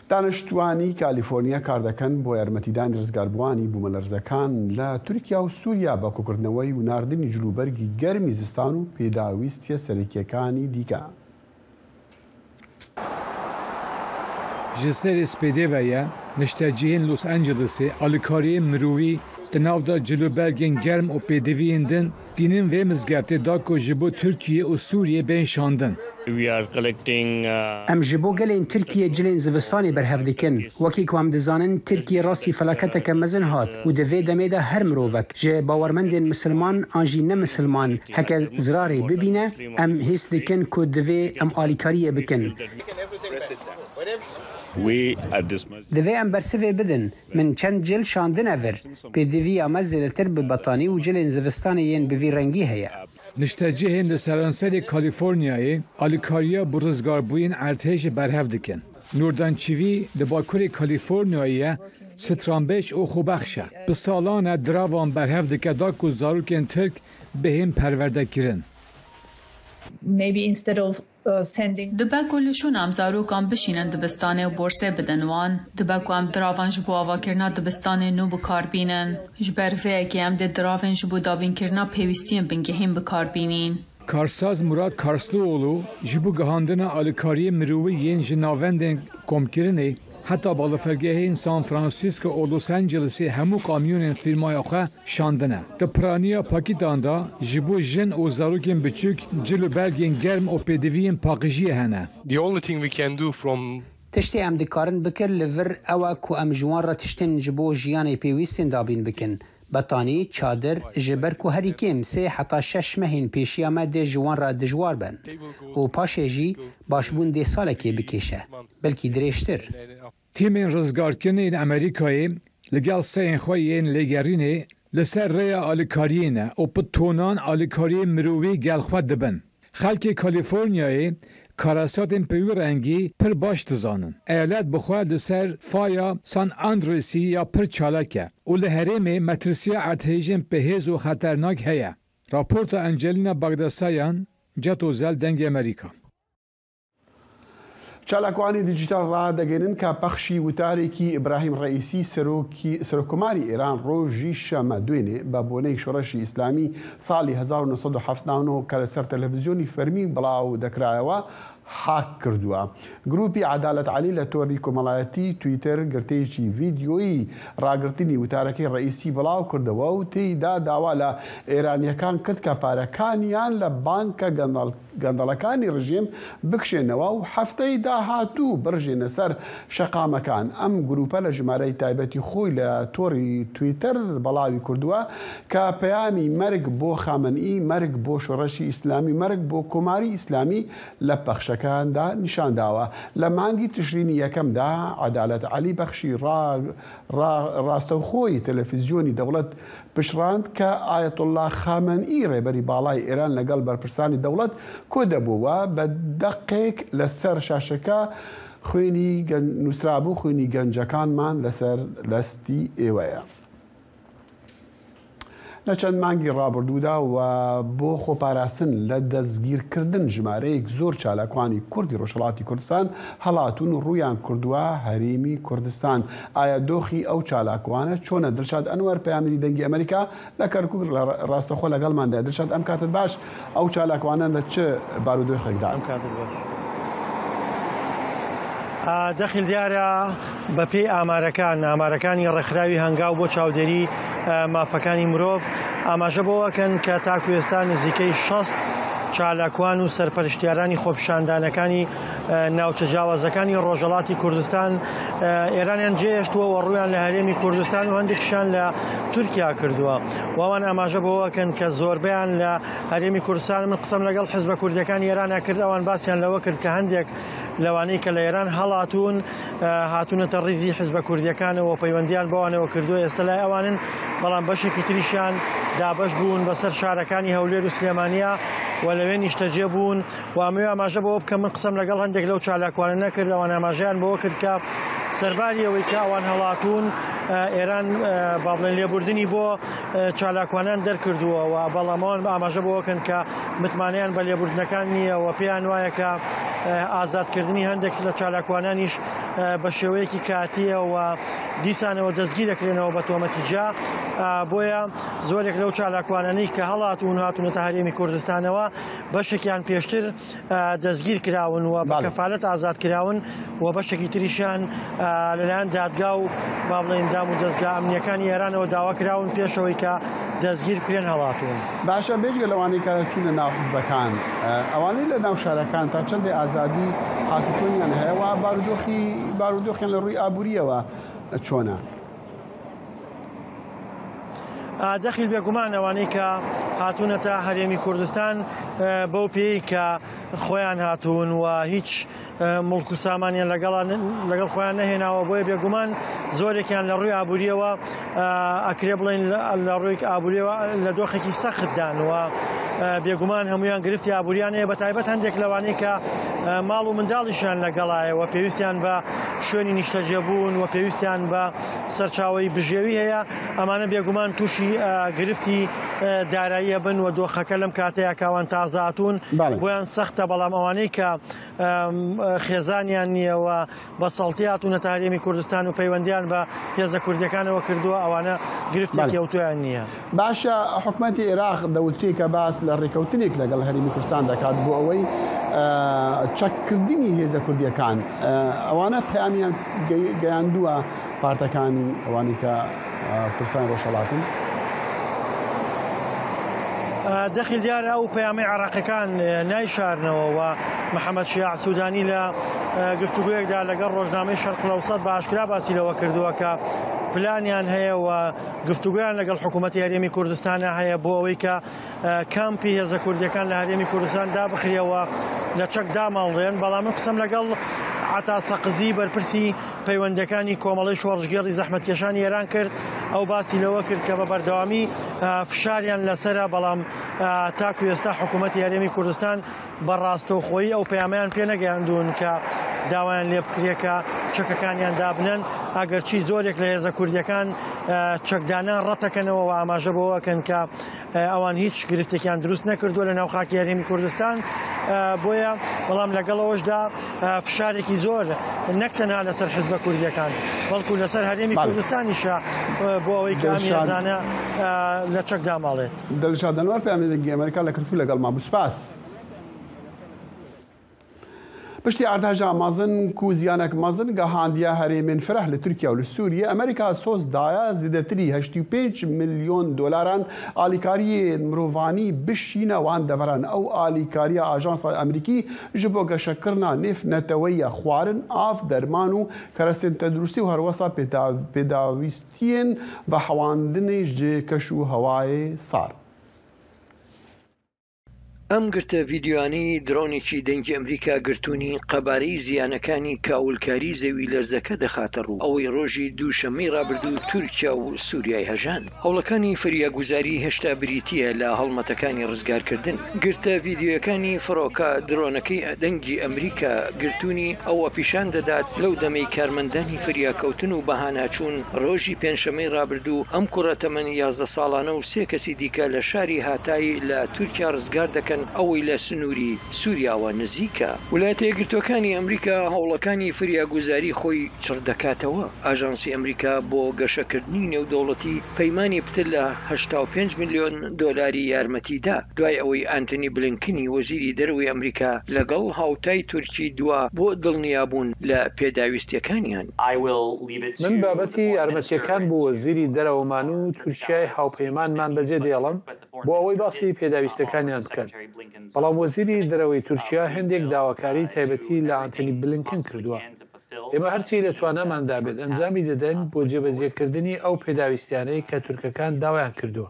دانشتوانی کالیفۆرنیا کار دەکەن بۆ یارمەتیدانی ڕزگاربووانی بوومەلەرزەکان لە تورکیا و سووریا بە کۆکردنەوەی و ناردنی جلوبەرگی گەرمی زستان و پێداویستیە سەرەکیەکانی دیکە. جسر سپیده ویا نشتاجین لوس آنجلس آلیکاری مروی تناودا جلوبرگن گرم و پیدویین دن دینن و مزگفت داکو جبو ترکیه و سوریه بین شاندن. ام جبو گلین ترکیه جلین زوستانی برهف دکن وکی که هم دزانن ترکیه راستی فلاکت که مزن هات و دوی دمیده هر مروفک جه باورمندین مسلمان آنجی نه مسلمان هکه زراری ببینه ام حس دکن که دوی ام آلیکاریه بکن. دوی ام برسوه بدن من چند جل شاندن افر پی دوی آمد زیدتر ببطانی و جلین زوستانی ین بوی رنگی هیا. نشتاجین لسرانسر کالیفرنیای آلیکاریا برزگار بوین ارتش برهف دکن. نوردان چیوی دباکور کالیفرنیایی سترانبش او خوبخشه. به سالان دراوان برهف دکه داکو زاروکن ترک بهم پرورده کرن. دبکو لشون ام زاروکان بشینن دبستانه و بورسه بدنوان دبکو ام دراوان جبو آوا کرنا دبستانه نو بکار بینن جبر وی که ام دراوان جبو دابین کرنا پیوستین بنگهیم بکار بینین. کارساز مراد کارسلوğlu جبو گهاندن آلیکاری مروی ین جناوندن کمکرنه حتی بالافرگه سان فرانسیسکو و لوس آنجلسی همو کامیون فیلمای آخه شاندنه. ده پرانیا پاکستان دا جبو جن و زاروکین بچوک جلو برگین گرم و پیدوین پاقیجیه هنه. تشتی ام دکارن بکر لور او کو ام جوان را تشتن جبو جیان پیوستن دابین بکن. بطانی چادر جبر کو هری کم 3 حتی 6 مهین پیشی آمده جوان را دجوار بن و پاشه جی باشبون ده ساله که بکشه بلکی دریشتر. تیمین رزگارکنین امریکایی لگل سین خویین لگرینه لسر ریا آلیکارینه و پتونان آلیکاری مروی گل خود دبن. خلک کالیفرنیایی کاراسات پیو رنگی پر باش دزانن. ایالت بخواه لسر فایا سان اندروسی یا پر چالکه و لحرم مترسیا ارتهیجن پهیز و خطرناک هیا. راپورت انجلینا باگداسایان جت و زل دنگ امریکا. چالاکوانی دیجیتال را دەگەێنن کە پەخشی وتارێکی ئیبراهیم ڕئیسی سەرۆکۆماری ئێران ڕۆژی شەمە دوێنێ بە بۆنەی شۆڕەشی ئیسلامی ساڵی 1970 کە لەسەر تەلەڤیزیۆنی فەرمی بڵاو دەکرایەوە حاک کردووە. گروپی عدالەت عەلی لە تۆڕی کۆمەڵایەتی تویتر گرتەیەکی ڤیدیۆیی ڕاگررتنی وتارەکەی ڕئیسی بڵاو کردەوە و تێیدا داوا لە ئێرانیەکان کرد کە پارەکانیان لە بانکە گەندەڵەکانی ڕژیم بکشێنەوە و هەفتەی داهاتوو بڕژێنە سەر شەقامەکان. ئەم گروپە لە ژمارەی تایبەتی خۆی لە تۆڕی تویتر بەڵاوی کردووە کە پەیامی مەرگ بۆ خامنئی، مەرگ بۆ شۆڕەشی ئیسلامی، مەرگ بۆ کۆماری ئیسلامی لە پەخشەکاندا نیشانداوە. لە مانگی تشرینی یەکەمدا عەدالەت عەلی بەخشی ڕاستەوخۆی تەلەڤیزیۆنی دەوڵەت پشڕاند کە ئایەتوڵڵا خامنئی ڕێبەری باڵای ئێران لەگەڵ بەرپرسانی دەوڵەت کۆ دەبووە بە دەقێک لەسەر شاشەکە خوێنی نووسرابوو خوێنی گەنجەکانمان لەسەر لەستی ئێوەیە. لە چەند مانگی ڕابردوودا و بۆ خۆپاراستن لە دەستگیرکردن ژمارەیەک زۆر چالاکوانی کوردی ڕۆژهەڵاتی کوردستان هەڵاتون و ڕوویان کردووە هەرێمی کوردستان. ئایا دۆخی ئەو چالاکوانە چۆنە؟ دڵشاد ئەنوەر پەیامەری دەنگی ئەمریکا لە کەرکووک ڕاستەخۆ لەگەڵماندا. دڵشاد ئەم کاتت باش ئەو چالاکوانە لە چ بارودۆخێکدا؟ دەخیل دیارە بەپێی ئامارەکانی ڕێکخراوی هەنگاو بۆ چاودێری مافەکانی مرۆڤ ئاماژە بۆەکەن کە تاکو ئێستا نزیکەی 60 چالاکوان و سەرپەرشتیارانی خۆپیشاندانەکانی ناوچە جیاوازەکانی ڕۆژهەڵاتی کوردستان ئێرانیان جێهێشتووە و ڕوویان لە هەرێمی کوردستان و هەندێکشان لە تورکیا کردووە. وەوان ئاماژە بۆەکەن کە زۆربیان لە هەرێمی کوردستان من قسەم لەگەڵ حیزبە کوردەکانی ئێرانە کرد ئەوان باسییان لەوە کرد کە هەندێک لەوانەی کە لە ئێران هەڵاتون هاتوونەتە ڕیزی حیزبە کوردیەکانەوە پەیوەندیان بەوانەوە کردووە ئێستا لای ئەوانن بەڵام بەشێکی تریشیان دابەش بوون بەسەر شارەکانی هەولێر و سلێمانیا و لەوێ نیشتەجێ بوون و ئەمەوێ ئاماژە بەوە بکەم من قسەم لەگەڵ هەندێک لەو چالاکوانە نەکرد ئەوان ئاماژەیان بەوە کرد کە سەرباری ئەوەی کە ئەوان هەڵاتون ئێران با بڵێن لێبوردنی بۆ چالاکوانان دەرکردووە و بەڵامەوان ئاماژە بۆکەن کە متمانیان بە لێبوردنەکان نییە و پێیان وایە کە ئازادکردنی هەندێک لە چالاکوانانیش بە شێوەیەکی کاتیە و دیسانەوە دەستگیر دەکرێنەوە بە تۆمەتیجا بۆیە زۆرێک لەو چالاکوانانەی کە هەڵاتون هاتوونەتە هەرێمی کوردستانەوە بەشێکیان پێشتر دەستگیر کراون و بە کەفالەت ئازاد کراون و بەشێکی تریشیان لەلایەن دادگا و با بڵێن دام و دەستگا ئەمنیەکانی ئێرانەوە داوا کراون پێشەوەی کە دەستگیر کرێن هەڵاتون. باشە بێژگە لەوانەی کە چوونە ناو حیزبەکان ئەوانەی لە ناو شارەکان تا چەندێ ئازادی هاتوچۆنیان هەیەوە بارودۆخیان لە ڕووی ئابووریەوە چۆنە؟ دەخیل بێگومان ئەوانەی کە هاتوونەتە هەرێمی کوردستان بەو پێی کە خۆیان هاتوون و هیچ مڵک و سامانیان لەگەڵ خۆیان نەهێناوە بۆیە بێگومان زۆرێکیان لە ڕووی ئابووریەوە ئەکرێ بڵێن لە ڕووی ئابووریەوە لە دۆخێکی سەختدان و بێگومان هەمویان گرفتی ئابووریان هەیە بەتایبەت هەندێک لەوانەی کە ماڵ و منداڵیشیان لەگەڵایەوە پێویستیان بە شوێنی نیشتەجێبوون و پێویستیان بە سەرچاوی بژێوی هەیە ئەمانە بێگومان تووشی گرفتی داراییە بن و دۆخەکە لەم کاتەیە کاوان تازاتون بۆیان سەختە بەڵام ئەوانەی کە خێزانیان نییەوە بە سەڵتی هاتوونەتە هەرێمی کوردستان و پەیوەندیان بە هێزە کوردیەکانەوە کردووە ئەوانە گرفتی کەوتویان نییە. باشە حکوومەتی عێراق دەوتری کە باس لە ڕێکەوتنێک لەگەڵ هەرێمی کوردستان دەکات بۆ ئەوەی چەککردنی هێزە کوردیەکان ئەوانە پەیامیان گەیاندووە پارتەکانی ئەوانی کە پرسان ڕۆژهەڵاتن. دەخیل دیارە ئەو پەیامی عێراقیەکان نایشارنەوە و محەممەد شیاع سوودانی لە گفتوگویەکدا لەگەڵ ڕۆژنامەی شەرق الأوسەط بە ئاشکرا باسی لەوە کردووە کە پلانیان هەیە و گفتوگویان لەگەڵ حکوومەتی هەرێمی کوردستانە هەیە بۆ ئەوەی کە کامپی هێزە کوردیەکان لە هەرێمی کوردستان دابخرێەوە لە چەک داماڵڕێن بەڵام قسەم لەگەڵ عتا سەقزی بەرپرسی پەیوەندەکانی کۆمەڵی شۆڕژگێڕی زەحمەتکێشانی ئێران کرد ئەو باسی لەوە کرد کە بە بەردەوامی فشاریان لەسرە بەڵام تاکو ئێستا حکوومەتی هەرێمی کوردستان بەڕاستەوخۆیی ئەو پەیامەیان پێ نەگەیاندون کە داوایان لێ بکرێکە چەکەکانیان دابنن ئەگەرچی زۆرێک لە هێزە کوردیەکان چەکدانان ڕەتەکەنەوە و ئاماژە بۆەکەن کە ئەوان هیچ گرفتێکیان دروست نەکردووە لە ناو خاکی هەرێمی کوردستان بۆیە بەڵام لەگەڵەوەشدا فشارێکی زۆر نەکتەنها لەسەر حیزبە کوردیەکان بەڵکو لەسەر هەرێمی کوردستانیشە بۆ ئەوەی کە ئەم هێزانە لە چەک داماڵێت. دڵشاد ئەنوەر پەیامێکی ئەمریکا لە کردفوو لەگەڵ مابوو سپاس. پشتی ئارداژا مەزن و زیانێک مەزن گەهاندیە هەرێمên فرەح لە تورکیا و لە سووریە ئەمریکا سۆزدایە زیدەتری 85 ملیۆن دۆلاران ئالیکاریە مرۆڤانی بشینە وان دەڤەران ئەو ئالیکاریە ئاژانسا ئەمریکی ji بۆ گەشەکردنا نێف نەتەوەیە خوارن ئاف دەرمان و کەرەستên تەندروستی و هەروەسا پێداویستیên بە حەواندنê ji کەش و هەوایê سار. ئەم گرتە ڤیددیوانەی درۆنێکی دەنگی ئەمریکا گرتوونی قەبارەی زیانەکانی کاولکاری زەوی لەرزەکە دەخاتە ڕوو ئەوەی ڕۆژی دووشەمەی ڕابردوو تورکیا و سووریای هەژان هەوڵەکانی فریاگوزاری هێشتا بریتیە لە هەڵمەتەکانی ڕزگارکردن گرتە ڤیددیۆکانی فڕۆکە درۆنەکەی دەنگی ئەمریکا گرتوونی ئەوە پیشان دەدات لەو دەمەی کارمەندانی فریاکەوتن و بەهاناچوون ڕۆژی پێنجشەمەی ڕابردوو ئەم کوڕە تەمەن 11 ساڵانە و 3 کەسی دیکە لە شاری هاتایی لە تورکیا ڕزگار دەکەن ئەوەی لە سنووری سووریاوە نزیکە ویلایەتە یەکگرتووەکانی ئەمریکا هەوڵەکانی فریاگوزاری خۆی چڕ دەکاتەوە ئاژانسی ئەمریکا بۆ گەشەکردنی نێودەوڵەتی پەیمانی پتر لە 85 ملیۆن دۆلاری یارمەتیدا دوای ئەوەی ئانتنی بلینکنی وەزیری دەرەوەی ئەمریکا لەگەڵ هاوتای تورکی دووە بۆ دڵنیابوون لە پێداویستیەکانیان. من بابەتی یارمەتیەکان بۆ وەزیری دەرەوەمان و تورکیای هاوپەیمانمان بەجێ دێڵم بۆ ئەوەی باسی پێداویستەکانیان بکەن. بەڵام وەزیری دەرەوەی تورکیا هەندێک داواکاری تایبەتی لە ئانتنی بلینکن کردووە. ئێمە هەرچی لە توانەماندا بێت ئەنجامی دەدەن بۆ جێبەجێکردنی ئەو پێداویستیانەی کە تورکەکان داوایان کردووە.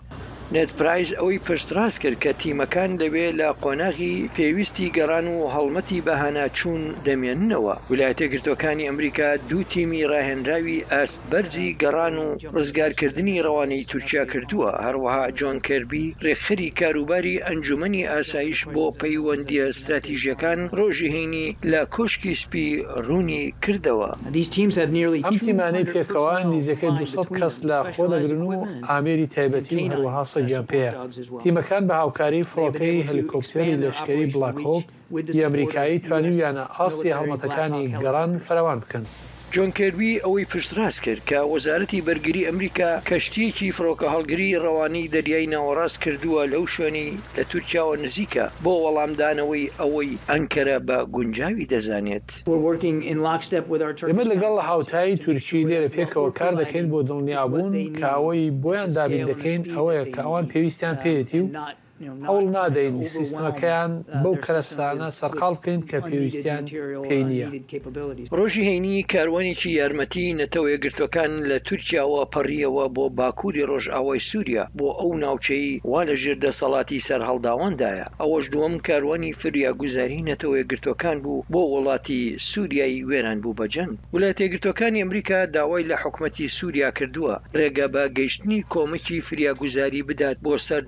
نێتپرایز ئەوەی پشتڕاست کرد کە تیمەکان لەوێ لە قۆناغی پێویستی گەڕان و هەڵمەتی بەهاناچوون دەمێننەوە. ویلایەتە یەکگرتووەکانی ئەمریکا دوو تیمی ڕاهێنراوی ئاستبەرزی گەڕان و ڕزگارکردنی ڕەوانەی تورکیا کردووە. هەروەها جۆن کێربی ڕێکخەری کاروباری ئەنجومەنی ئاسایش بۆ پەیوەندیە استراتیژیەکان ڕۆژی هەینی لە کۆشکی سپی ڕوونی کردەوە. ئەم تیمانەی پێکەوە نزیکەی 200 کەس لە خۆ دەگرن و ئامێری تایبەتی و هەروەها جامپەیە تیمەکان بە هاوکاری فڕۆکەی هەلیکۆپتەری لەشکری بلاک هۆک ئەمریکایی توانیویانە ئاستی هەڵمەتەکانی گەڕان فراوان بکەن. جۆن کێربی ئەوەی پشتڕاست کرد کە وەزارەتی بەرگری ئەمریکا کەشتیەکی فڕۆکە هەڵگری ڕەوانی دەریای ناوەڕاست کردووە لەو شوێنی لە تورکیاوە نزیکە بۆ وەڵامدانەوەی ئەوەی ئەنکەرە بە گونجاوی دەزانێت. ئێمە لەگەڵ هاوتایی تورکی لێرە پێکەوە کار دەکەین بۆ دڵنیابوون کە ئەوەی بۆیان دابین دەکەین ئەوەیە کە ئەوان پێویستیان پێێتی و هەوڵ نادەین سیستمەکەیان بەو کەرەستانە سەرقاڵ بکەین کە پێویستیان پێی نییە. ڕۆژی هەینی کاروانێکی یارمەتی نەتەوە یەکگرتوەکان لە تورکیاوە پەڕیەوە بۆ باکووری ڕۆژئاوای سووریا بۆ ئەو ناوچەی وا لە ژێر دەسەڵاتی سەرهەڵداوەندایە. ئەوەش دووەم کاروانی فریاگوزاری نەتەوە یەکگرتوەکان بوو بۆ وڵاتی سووریایی وێران بوو بە جەنگ. وڵاتە یەکگرتوەکانی ئەمریکا داوای لە حکومەتی سووریا کردووە ڕێگە بە گەیشتنی کۆمەکی فریاگوزاری بدات بۆ سەر